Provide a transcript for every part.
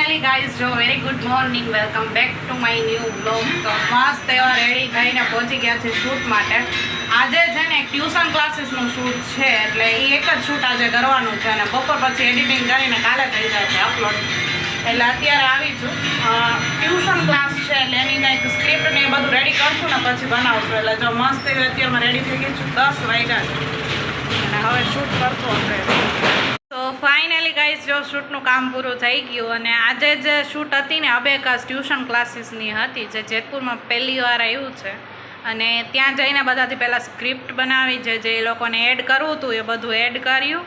Finally guys જો very good morning, welcome back to my new vlog. તો મસ્ત એવા રેડી થઈને પહોંચી ગયા છે શૂટ માટે. આજે છે ને ટ્યુશન ક્લાસીસનું શૂટ છે, એટલે એ એક જ શૂટ આજે કરવાનું છે અને બપોર પછી એડિટિંગ કરીને કાલે થઈ જશે અપલોડ. એટલે અત્યારે આવી છું. ટ્યુશન ક્લાસ છે એટલે એની કંઈક સ્ક્રિપ્ટ ને એ બધું રેડી કરશું ને પછી બનાવશું. એટલે જો મસ્ત એવી અત્યારમાં રેડી થઈ ગઈ છું. 10 વાગ્યા છે અને હવે શૂટ કરશું આપણે. તો ફાઇનલી ગાઈઝ જો શૂટનું કામ પૂરું થઈ ગયું અને આજે જે શૂટ હતી ને અબેકાસ ટ્યુશન ક્લાસીસની હતી, જે જેતપુરમાં પહેલી વાર આવ્યું છે. અને ત્યાં જઈને બધાથી પહેલાં સ્ક્રિપ્ટ બનાવી છે, જે એ લોકોને એડ કરવું હતું એ બધું એડ કર્યું,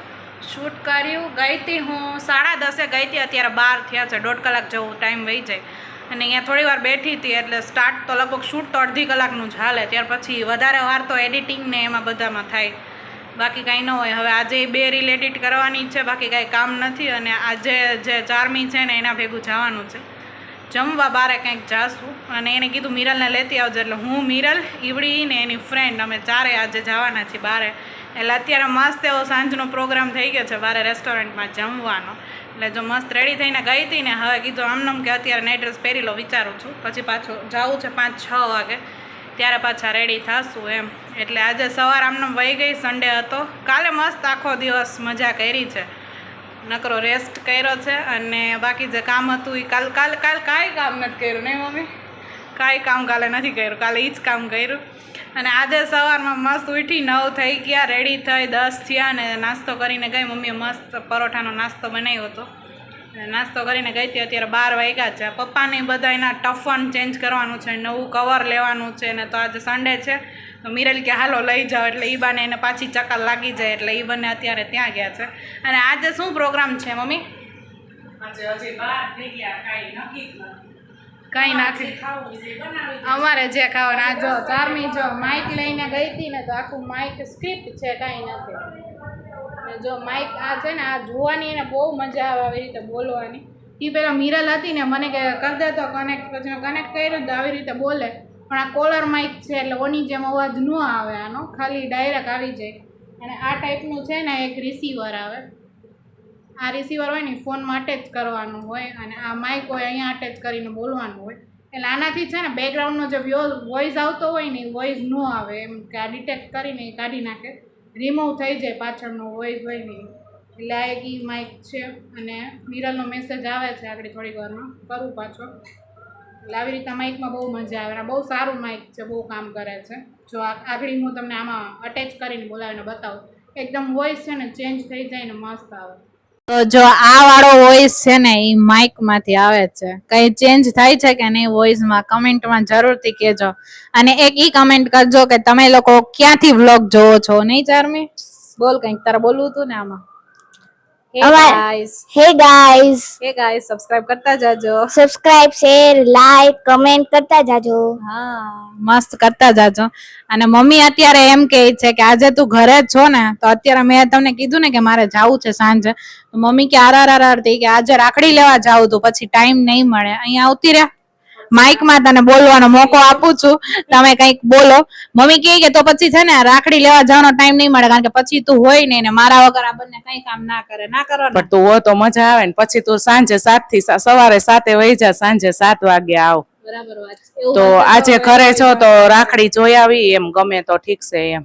શૂટ કર્યું. ગઈ હતી હું 10:30 ગઈ હતી, અત્યારે 12 થયા છે, 1.5 કલાક જેવું ટાઈમ વહી જાય. અને અહીંયા થોડી વાર બેઠી હતી એટલે સ્ટાર્ટ તો લગભગ શૂટ તો અડધી કલાકનું જ હાલે, ત્યાર પછી વધારે વાર તો એડિટિંગ ને એમાં બધામાં થાય, બાકી કાંઈ ન હોય. હવે આજે 2 રીલ એડિટ કરવાની છે, બાકી કાંઈ કામ નથી. અને આજે જે ચારમી છે ને એના ભેગું જવાનું છે જમવા, બારે કંઈક જાશું. અને એને કીધું મિરલને લેતી આવજો, એટલે હું, મિરલ, ઈવડી ને એની ફ્રેન્ડ અમે ચારે આજે જવાના છીએ બારે. એટલે અત્યારે મસ્ત એવો સાંજનો પ્રોગ્રામ થઈ ગયો છે બારે રેસ્ટોરન્ટમાં જમવાનો. એટલે જો મસ્ત રેડી થઈને ગઈ હતી ને, હવે કીધું આમનામ કે અત્યારે નાઇટ ડ્રેસ પહેરી લો, વિચારું છું પછી પાછું જવું છે 5-6 વાગે, ત્યારે પાછા રેડી થશું એમ. એટલે આજે સવાર આમનામ વહી ગઈ, સન્ડે હતો. કાલે મસ્ત આખો દિવસ મજા કરી છે, નકરો રેસ્ટ કર્યો છે. અને બાકી જે કામ હતું એ કાલ કાંઈ કામ નથી કર્યું નહીં મમ્મી, કાંઈ કામ કાલે નથી કર્યું, કાલે એ જ કામ કર્યું. અને આજે સવારમાં મસ્ત ઉઠી 9 થઈ ગયા, રેડી થઈ 10 થયા ને નાસ્તો કરીને ગઈ. મમ્મીએ મસ્ત પરોઠાનો નાસ્તો બનાવ્યો હતો, નાસ્તો કરીને ગઈ હતી. અત્યારે 12 વાગ્યા છે. પપ્પાને બધા એના ટફન ચેન્જ કરવાનું છે, નવું કવર લેવાનું છે ને. તો આજે સન્ડે છે તો મિરલ કે હાલો લઈ જાઓ, એટલે એ બાને એને પાછી ચક્કર લાગી જાય, એટલે એ બંને અત્યારે ત્યાં ગયા છે. અને આજે શું પ્રોગ્રામ છે મમ્મી? આજે હજી 12 થઈ ગયા, કાંઈ નક્કી કાંઈ નાખી અમારે જે ખાવાનું. આ જો ચારમી જો માઇક લઈને ગઈ હતી ને, તો આખું માઇક સ્ક્રિપ્ટ છે, કાંઈ નથી. જો માઇક આ છે ને, આ જોવાની એને બહુ મજા આવે આવી રીતે બોલવાની. એ પહેલાં મિરલ હતી ને, મને કે કરી દે તો કનેક્ટ, પછી કનેક્ટ કર્યું તો આવી રીતે બોલે. પણ આ કોલર માઇક છે એટલે ઓની જેમ અવાજ ન આવે, આનો ખાલી ડાયરેક્ટ આવી જાય. અને આ ટાઈપનું છે ને એક રિસીવર આવે, આ રિસીવર હોય ને ફોનમાં અટેચ કરવાનું હોય, અને આ માઇક હોય અહીંયા અટેચ કરીને બોલવાનું હોય. એટલે આનાથી છે ને બેકગ્રાઉન્ડનો જે વોઇસ આવતો હોય ને એ વોઇસ ન આવે, એમ કે આ ડિટેક્ટ કરીને એ કાઢી નાખે, રિમૂવ થઈ જાય પાછળનો વોઇસ હોય ને. એટલે આ એક માઇક છે. અને મિરલનો મેસેજ આવે છે આગળ થોડીક વારમાં, કરું પાછો. એટલે આવી રીતે માઇકમાં બહુ મજા આવે, બહુ સારું માઇક છે, બહુ કામ કરે છે. જો આગળ હું તમને આમાં અટેચ કરીને બોલાવીને બતાવું, એકદમ વોઇસ છે ને ચેન્જ થઈ જાય ને મસ્ત આવે. તો જો આ વાળો વોઇસ છે ને એ માઇકમાંથી આવે છે, કઈ ચેન્જ થાય છે કે નહીં વોઇસમાં કમેન્ટમાં જરૂરથી કહેજો. અને એક ઈ કમેન્ટ કરજો કે તમે લોકો ક્યાંથી વ્લોગ જોવો છો. નહીં ચારમી બોલ, કંઈક તારે બોલવું હતું ને આમાં. Hey guys, subscribe કરતા જાજો, સબસ્ક્રાઇબ, શેર, લાઈક, કમેન્ટ કરતા જાજો. હા મસ્ત કરતા જાજો. અને મમ્મી અત્યારે એમ કહે છે કે આજે તું ઘરે જ છો ને, તો અત્યારે મેં તમને કીધું ને કે મારે જવું છે સાંજે, તો મમ્મી કે આર કે આજે રાખડી લેવા જાવું, તો પછી ટાઈમ નહીં મળે. અહીંયા આવતી રહ્યા, માઇકમાં તને બોલવાનો મોકો આપું છું, તમે કંઈક બોલો. મમ્મી કહે કે તો પછી છે ને રાખડી લેવા જવાનો ટાઈમ નહીં મળે, કારણ કે પછી તું હોય નહીં ને મારા વગર આ બંને કઈ કામ ના કરે. ના કરો ને, પણ તું હો તો મજા આવે ને. પછી તું સાંજે 7 થી સવારે 7 વહી જા, સાંજે 7 વાગે આવ. બરાબર વાત. તો આજે ઘરે છો તો રાખડી જોઈ આવી, એમ ગમે તો ઠીક છે એમ,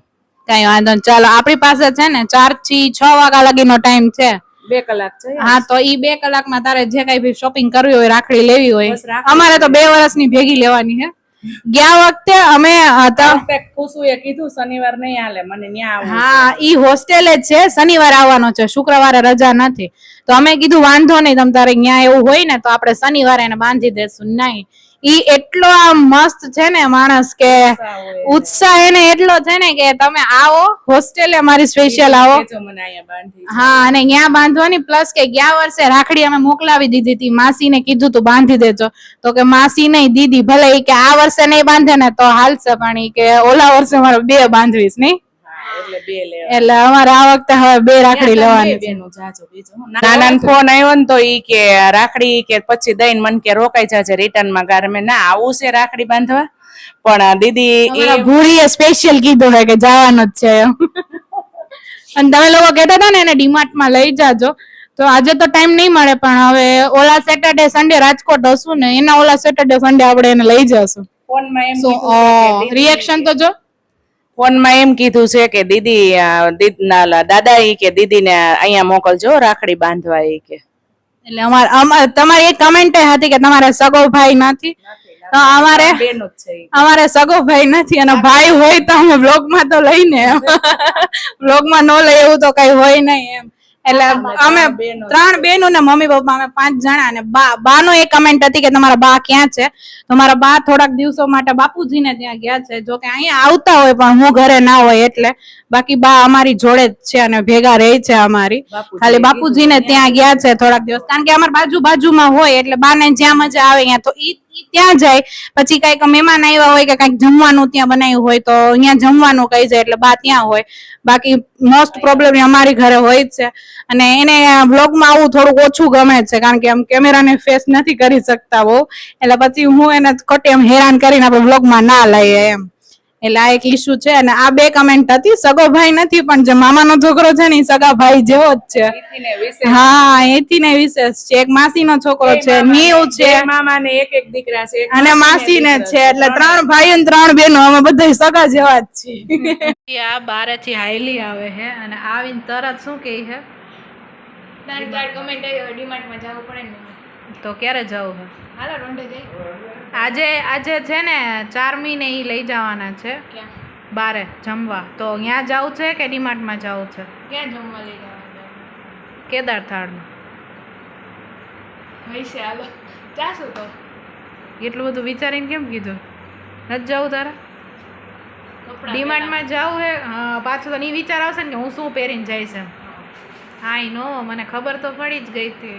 કઈ વાંધો નહીં. ચાલો આપણી પાસે છે ને 4 થી 6 વાગ્યા લગીનો ટાઈમ છે, 2 કલાક છે. હા તો ઈ 2 કલાકમાં તારે જે કઈ બી શોપિંગ કરવી હોય, રાખડી લેવી હોય, અમારે તો 2 વર્ષની ભેગી લેવાની છે. ગયા વખતે અમે ખુશુએ કીધું શનિવાર નહીં હાલે, મને ન્યા આવું. હા ઈ હોસ્ટેલે જ છે, શનિવારે આવવાનો છે, શુક્રવારે રજા નથી. તો અમે કીધું વાંધો નહીં, તમ તારે ન્યા એવું હોય ને તો આપણે શનિવારે એને બાંધી દેશું. નહીં, ઈ એટલો આમ મસ્ત છે ને માણસ, કે ઉત્સાહ એને એટલો છે ને કે તમે આવો હોસ્ટેલે, મારી સ્પેશિયલ આવો. હા, અને ત્યાં બાંધવાની, પ્લસ કે ગયા વર્ષે રાખડી અમે મોકલાવી દીધી હતી, માસીને કીધું તું બાંધી દેજો, તો કે માસી નહીં દીદી, ભલે ઈ કે આ વર્ષે નહીં બાંધે ને તો હાલશે, પણ ઈ કે ઓલા વર્ષે મારે 2 બાંધવીશ. નહીં, એટલે અમારે આ વખતે હવે 2 રાખડી લેવાની છે. નાના ફોન આવ્યો ને તો ઈ કે રાખડી કે પછી દઈને મને કે રોકાઈ જાજે રિટર્ન માં. ગાર મેં ના આવું છે રાખડી બાંધવા, પણ દીદી ભૂરીએ સ્પેશિયલ કીધું છે કે જવાનું જ છે. અને તમે લોકો કહેતા હતા ને એને ડીમાર્ટ માં લઈ જાજો, તો આજે તો ટાઈમ નહીં મળે, પણ હવે ઓલા સેટરડે સન્ડે રાજકોટ હશું ને, એના ઓલા સેટરડે સન્ડે આપણે એને લઈ જશું. ફોનમાં એમ સો રિએક્શન તો જો. ફોનમાં એમ કીધું છે કે દીદી દાદા ઈ કે દીદીને અહીંયા મોકલજો રાખડી બાંધવા ઈ કે. એટલે તમારી એક કમેન્ટ હતી કે તમારે સગો ભાઈ નથી. તો અમારે સગો ભાઈ નથી, અને ભાઈ હોય તો અમે બ્લોગમાં તો લઈને બ્લોગમાં ન લઈ એવું તો કઈ હોય નહીં એમ. એટલે અમે 3 બહેનો ને મમ્મી પપ્પા અમે 5 જણા. અને બા નો એક કમેન્ટ હતી કે તમારા બા ક્યાં છે? તો મારા બા થોડાક દિવસો માટે બાપુજીને ત્યાં ગયા છે. જો કે અહીંયા આવતા હોય પણ હું ઘરે ના હોય એટલે. બાકી બા અમારી જોડે જ છે અને ભેગા રહે છે અમારી. ખાલી બાપુજીને ત્યાં ગયા છે થોડાક દિવસ, કારણ કે અમારી બાજુમાં હોય એટલે બાને જ્યાં મજા આવે ત્યાં તો ઈ ત્યાં જાય. પછી કઈક મહેમાન આવ્યા હોય કે કઈક જમવાનું ત્યાં બનાવ્યું હોય તો અહીંયા જમવાનું કહી જાય એટલે બા ત્યાં હોય. બાકી મોસ્ટ પ્રોબ્લેમ અમારી ઘરે હોય જ છે. અને એને વ્લોગમાં આવું થોડુંક ઓછું ગમે છે, કારણ કે આમ કેમેરાને ફેસ નથી કરી શકતા બહુ. એટલે પછી હું એને ખોટી એમ હેરાન કરીને આપણે વ્લોગમાં ના લઈએ એમ. એટલે આ એક ઇશ્યુ છે. અને આ 2 કમેન્ટ હતી. સગો ભાઈ નથી, પણ જે મામાનો છોકરો છે ને એ સગા ભાઈ જેવો જ છે. હા, એથી ને વિશેષ છે. એક માસીનો છોકરો છે, નીવ છે, મામાને એક દીકરા છે અને માસીને છે. એટલે 3 ભાઈ અને 3 બહેનો, અમે બધા સગા જેવા જ છીએ. આ બારેથી હાઈલી આવે છે અને આવીને તરત શું કહે છે? કમેન્ટ આવી ડીમાર્ટમાં જવું પડે ને, તો ક્યારે જવું છે? હાલો રોંઢે જઈ. આજે છે ને 4 મહિને ઈ લઈ જવાના છે ક્યાં બારે જમવા. તો ત્યાં જવું છે કે ડીમાર્ટમાં જવું છે? ક્યાં જમવા લઈ જવાનું? કેદાર થાળમાં. હશે, હાલો જાશું તો. એટલું બધું વિચારીને કેમ કીધું? નથી જવું તારે? કપડાં ડીમાર્ટમાં જવું હે? હા, પાછું તો નહીં વિચાર આવશે ને કે હું શું પહેરીને જઈશ એમ. આઈ નો, મને ખબર તો પડી જ ગઈ હતી.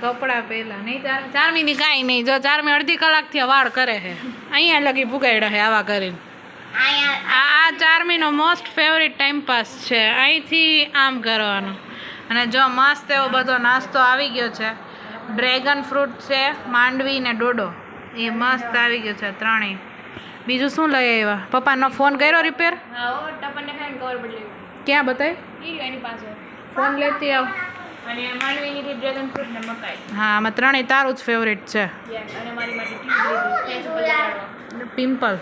કપડાં પહેલા નહીં તારે 4 મહિની કાંઈ નહીં. જો 4 મહિને અડધી કલાકથી વાળ કરે છે, અહીંયા લગી પુગાડ્યા છે આવા કરીને. આ 4 મહિનો મોસ્ટ ફેવરિટ ટાઈમ પાસ છે. અહીંથી આમ કરવાનું. અને જો મસ્ત એવો બધો નાસ્તો આવી ગયો છે. ડ્રેગન ફ્રૂટ છે, માંડવી ને ડોડો, એ મસ્ત આવી ગયો છે 3. બીજું શું લઈ આવ્યા? પપ્પાનો ફોન કર્યો રિપેર? હા, ઓ ટપનને ખાઈને કવર બદલી. ક્યાં બતાય? ઈ એની પાસે ફોન લેતી આવ. અને માંડવીની ડ્રેગન ફ્રૂટ ને મકાઈ. હા, આમાં 3 તારું જ ફેવરિટ છે. અને મારી માટે ટ્યુબ લીધી. પિમ્પલ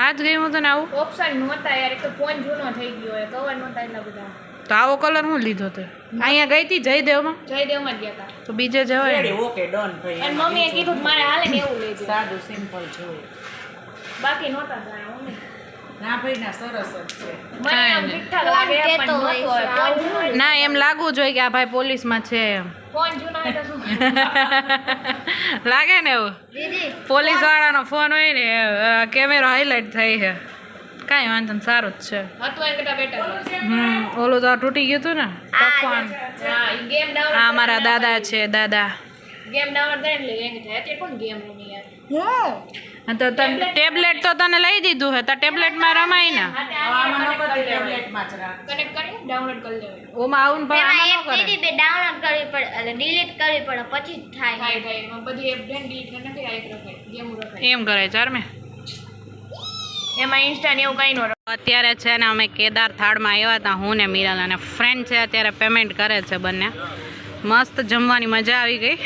આજ ગઈ હું તને આવું ઓપ્શન નહોતા યાર, એક તો ફોન જૂનો થઈ ગયો હોય, કવર નહોતા એટલા બધા. તો આવો કલર હું લીધો તો અહીંયા ગઈ હતી જયદેવમાં. જયદેવમાં જ ગયા હતા. તો બીજે જવાય ને? ઓકે ડન ભાઈ. અને મમ્મીએ કીધું કે મારે હાલે ને એવું લેજો. સાદું સિમ્પલ જોવું. બાકી નહોતા ગયા મમ્મી. ના ભાઈ ના, સરસ જ છે. મને આમ ઠીકઠાક લાગે પણ નહોતું હવે. ફોન જૂનો હોય. ના, એમ લાગવું જોઈએ કે આ ભાઈ પોલીસમાં છે એમ. ફોન જૂનો હોય તો શું? લાગે ને એવું. પોલીસ વાળાનો ફોન હોય ને, કેમેરો હાઇલાઇટ થઈ છે. કાંઈ વાંધો નહીં, સારું જ છે. હતું એના કરતાં better છે. ઓલું તો તૂટી ગયું હતું ને ફોન. હા, ઈ ગેમ ડાઉનલોડ. આ મારા દાદા છે, દાદા. ગેમ ડાઉનલોડ કરીને લઈ ગઈ. અત્યારે કોણ ગેમ રમી યાર? તો ટેબ્લેટ તો તને લઈ દીધું હે, તો ટેબ્લેટમાં રમાય ને. આમાં ન કરતી, ટેબ્લેટમાં જ રાખ. કનેક્ટ કરી ડાઉનલોડ કરી લેવાય. ઓમાં આવું ને આમાં ન કરે. ડાઉનલોડ કરવી પડે એટલે ડિલીટ કરવી પડે પછી જ થાય. થાય થાય એમાં બધી એપ ડિલીટ કરી નાખી, આ એક રખાય ગેમ રખાય. એમ કરે ચાર મેં. એમાં ઇન્સ્ટા ને એવું કંઈ ન રખાય. અત્યારે છે ને અમે કેદાર થાળમાં આવ્યા હતા, હું ને મિરાલ, અને ફ્રેન્ડ છે અત્યારે પેમેન્ટ કરે છે બંને. મસ્ત જમવાની મજા આવી ગઈ.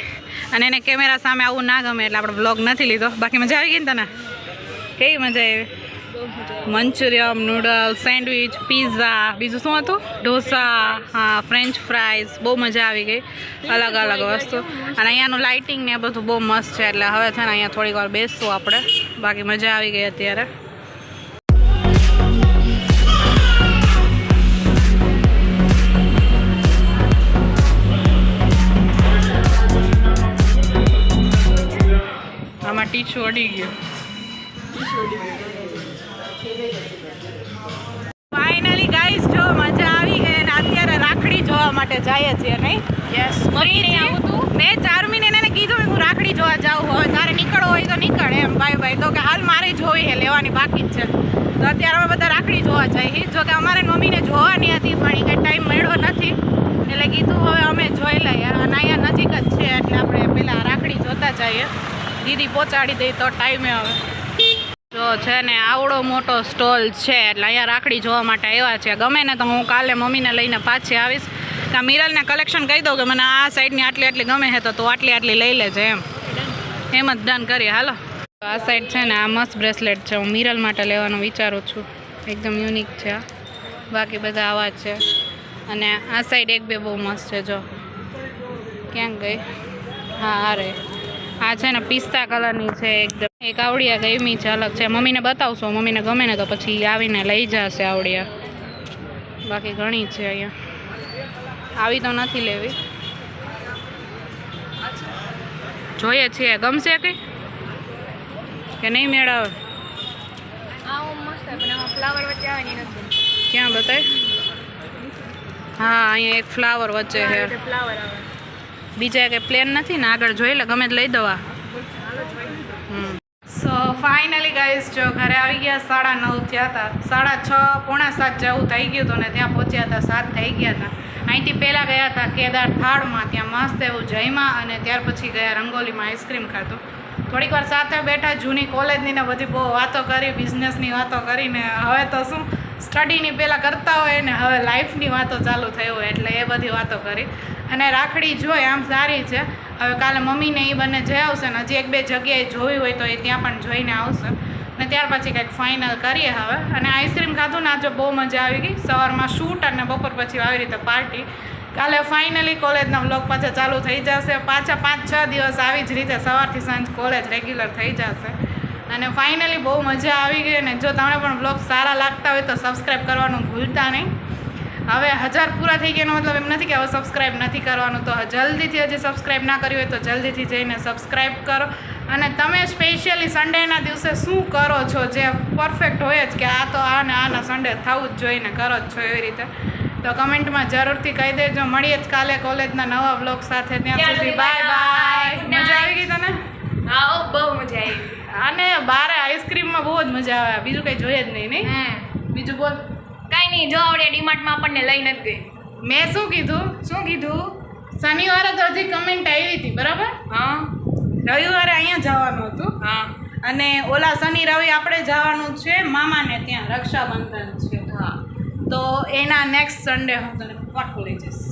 અને એને કેમેરા સામે આવું ના ગમે એટલે આપણે વ્લોગ નથી લીધો. બાકી મજા આવી ગઈ ને તને? કેવી મજા આવી? મંચુરિયમ, નૂડલ્સ, સેન્ડવિચ, પીઝા, બીજું શું હતું? ઢોસા, હા, ફ્રેન્ચ ફ્રાઈઝ. બહુ મજા આવી ગઈ, અલગ અલગ વસ્તુ. અને અહીંયાનું લાઇટિંગ ને એ બધું બહુ મસ્ત છે. એટલે હવે છે ને અહીંયા થોડીક વાર બેસશું આપણે. બાકી મજા આવી ગઈ અત્યારે. આમાં ટીચું અડી ગયું. ફાઇનલી ગાઈસ, જો મજા આવી છે અને અત્યારે રાખડી જોવા માટે જઈએ છીએ, નહીં? યસ, મમ્મી આવું તું. મેં 4 મહિને એને કીધું હું રાખડી જોવા જાઉં, હોય તારે નીકળવો હોય તો નીકળ એમ. બાય તો કે હાલ મારે જોવી છે, લેવાની બાકી જ છે. તો અત્યારે અમે બધા રાખડી જોવા જઈએ. જો કે અમારે મમ્મીને જોવાની હતી પણ એ કંઈ ટાઈમ મળ્યો નથી, એટલે કીધું હવે અમે જોઈ લઈએ. અને અહીંયા નજીક જ છે એટલે આપણે પેલા રાખડી જોતા જઈએ. દીદી પહોંચાડી દઈ તો ટાઈમે આવે. જો છે ને આવડો મોટો સ્ટોલ છે એટલે અહીંયા રાખડી જોવા માટે આવ્યા છે. ગમે ને તો હું કાલે મમ્મીને લઈને પાછી આવીશ. ત્યાં મિરલને કલેક્શન કહી દઉં કે મને આ સાઈડની આટલી ગમે છે તો તું આટલી લઈ લેજે એમ જ ડન કરીએ. હાલો, આ સાઈડ છે ને આ મસ્ત બ્રેસલેટ છે, હું મિરલ માટે લેવાનું વિચારું છું, એકદમ યુનિક છે. બાકી બધા આવા જ છે. અને આ સાઈડ એક બે બહુ મસ્ત છે. જો ક્યાં ગઈ? હા આ રે, આ છે ને પિસ્તા કલરની છે એકદમ. એક આવડિયા ગમી છે, અલગ છે. મમ્મીને બતાવશો, મમ્મીને ગમે ને તો પછી આવીને લઈ જશે આવડિયા. બાકી ઘણી છે અહીંયા, આવી તો નથી લેવી, જોઈએ છીએ ગમશે કંઈ કે નહીં મેળાવે. ફ્લાવર વચ્ચે આવે ને ક્યાં બતાય? હા અહીંયા એક ફ્લાવર વચ્ચે છે, ફ્લાવર આવે. બીજા કે પ્લેન નથી ને, આગળ જોઈ લે, ગમે જ લઈ દવા. સો ફાઇનલી ગાઈસ જો ઘરે આવી ગયા, 9:30 થયા હતા, 6:30 પોણા 7 જેવું થઈ ગયું હતું ને ત્યાં પહોંચ્યા હતા 7 થઈ ગયા હતા. અહીંથી પહેલાં ગયા હતા કેદાર થાળમાં, ત્યાં મસ્ત એવું જમ્યા અને ત્યાર પછી ગયા રંગોલીમાં આઈસ્ક્રીમ ખાધું. થોડીક વાર સાથે બેઠા, જૂની કોલેજની ને બધી બહુ વાતો કરી, બિઝનેસની વાતો કરીને. હવે તો શું સ્ટડીની પહેલાં કરતા હોય ને હવે લાઈફની વાતો ચાલુ થઈ હોય એટલે એ બધી વાતો કરી. અને રાખડી જોઈ આમ સારી છે. હવે કાલે મમ્મીને એ બંને જઈ આવશે ને હજી 1-2 જગ્યાએ જોઈ હોય તો એ ત્યાં પણ જોઈને આવશે અને ત્યાર પછી કંઈક ફાઇનલ કરીએ હવે. અને આઈસ્ક્રીમ ખાધું ને આજે બહુ મજા આવી ગઈ. સવારમાં શૂટ અને બપોર પછી આવી રીતે પાર્ટી. કાલે ફાઇનલી કોલેજના વ્લોગ પાછા ચાલુ થઈ જશે. પાછા 5-6 દિવસ આવી જ રીતે સવારથી સાંજ કોલેજ રેગ્યુલર થઈ જશે. અને ફાઇનલી બહુ મજા આવી ગઈ. અને જો તમને પણ વ્લોગ સારા લાગતા હોય તો સબસ્ક્રાઈબ કરવાનું ભૂલતા નહીં. હવે 1000 પૂરા થઈ ગયાનો મતલબ એમ નથી કે હવે સબસ્ક્રાઈબ નથી કરવાનું, તો જલ્દીથી હજી સબસ્ક્રાઈબ ના કર્યું હોય તો જલ્દીથી જઈને સબસ્ક્રાઈબ કરો. અને તમે સ્પેશિયલી સન્ડેના દિવસે શું કરો છો જે પરફેક્ટ હોય જ કે આ તો આના સન્ડે થવું જ જોઈએ ને કરો જ છો એવી રીતે, તો કમેન્ટમાં જરૂરથી કહી દેજો. મળીએ જ કાલે કોલેજના નવા વ્લોગ સાથે. ત્યાં સુધી બાય બાય. મજા આવી ગઈ તને? હા બહુ મજા આવી. અને બારે આઈસ્ક્રીમમાં બહુ જ મજા આવે, બીજું કંઈ જોઈએ જ નહીં. બીજું બોલ. કાંઈ નહીં, જો આવડે ડીમાર્ટમાં આપણને લઈ નથી ગઈ. મેં શું કીધું? શનિવારે તો હજી કમેન્ટ આવી હતી બરાબર. હા રવિવારે અહીંયા જવાનું હતું. હા અને ઓલા શનિ રવિ આપણે જવાનું છે મામાને ત્યાં, રક્ષાબંધન છે. હા તો એના નેક્સ્ટ સન્ડે હું તને પાક્કું લઈ જઈશ.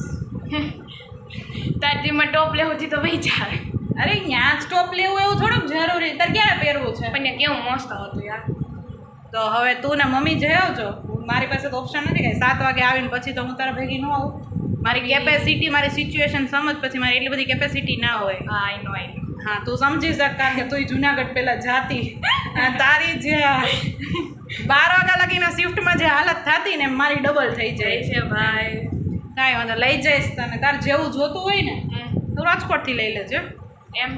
તાર જીમાં ટોપ લેવું છે તો ભાઈ જાય. અરે ત્યાં જ ટોપ લેવું એવું થોડુંક જરૂરી, તારે ક્યારે પહેરવું છે? પણ કેવું મસ્ત હતું યાર. તો હવે તું ને મમ્મી જઈ આવજો, મારી પાસે તો ઓપ્શન નથી કાંઈ. 7 વાગે આવીને પછી તો હું તારા ભેગી ન આવું. મારી કેપેસિટી, મારી સિચ્યુએશન સમજ, પછી મારી એટલી બધી કેપેસિટી ના હોય. હા આઈ નો. હા તું સમજી શક, કારણ કે તું જુનાગઢ પહેલાં જાતી અને તારી જે 12 વાગ્યા લગીના શિફ્ટમાં જે હાલત થતી ને મારી ડબલ થઈ જાય છે ભાઈ. કાંઈ વાંધો, લઈ જઈશ તને. તારે જેવું જોતું હોય ને તો રાજકોટથી લઈ લેજો. એમ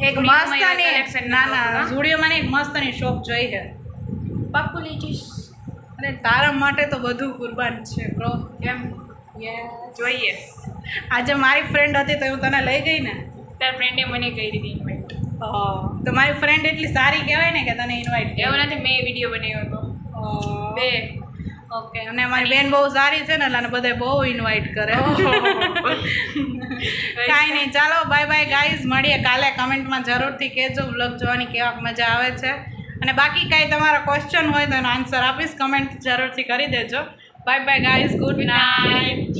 એક મસ્તની ના ઝુડિયોમાં એક મસ્તની શોપ જોઈ છે. પાક્કું લઈ જઈશ. અરે તારા માટે તો બધું કુરબાન છે બ્રો. એમ જોઈએ. આજે મારી ફ્રેન્ડ હતી તો હું તને લઈ ગઈ ને. તાર ફ્રેન્ડે મને કહી દીધી ઇન્વાઇટ. તો મારી ફ્રેન્ડ એટલી સારી કહેવાય ને કે તને ઇન્વાઇટ. એવું નથી, મેં વિડીયો બનાવ્યો હતો. બે ઓકે. અને મારી બેન બહુ સારી છે ને એટલે બધા બહુ ઇન્વાઇટ કરે. કાંઈ નહીં, ચાલો બાય બાય ગાઈઝ. મળીએ કાલે. કમેન્ટમાં જરૂરથી કહેજો વ્લોગ જોવાની કેવા મજા આવે છે. અને બાકી કાંઈ તમારા ક્વેશ્ચન હોય તો એનો આન્સર આપીશ. કમેન્ટ જરૂરથી કરી દેજો. Bye bye guys, good night.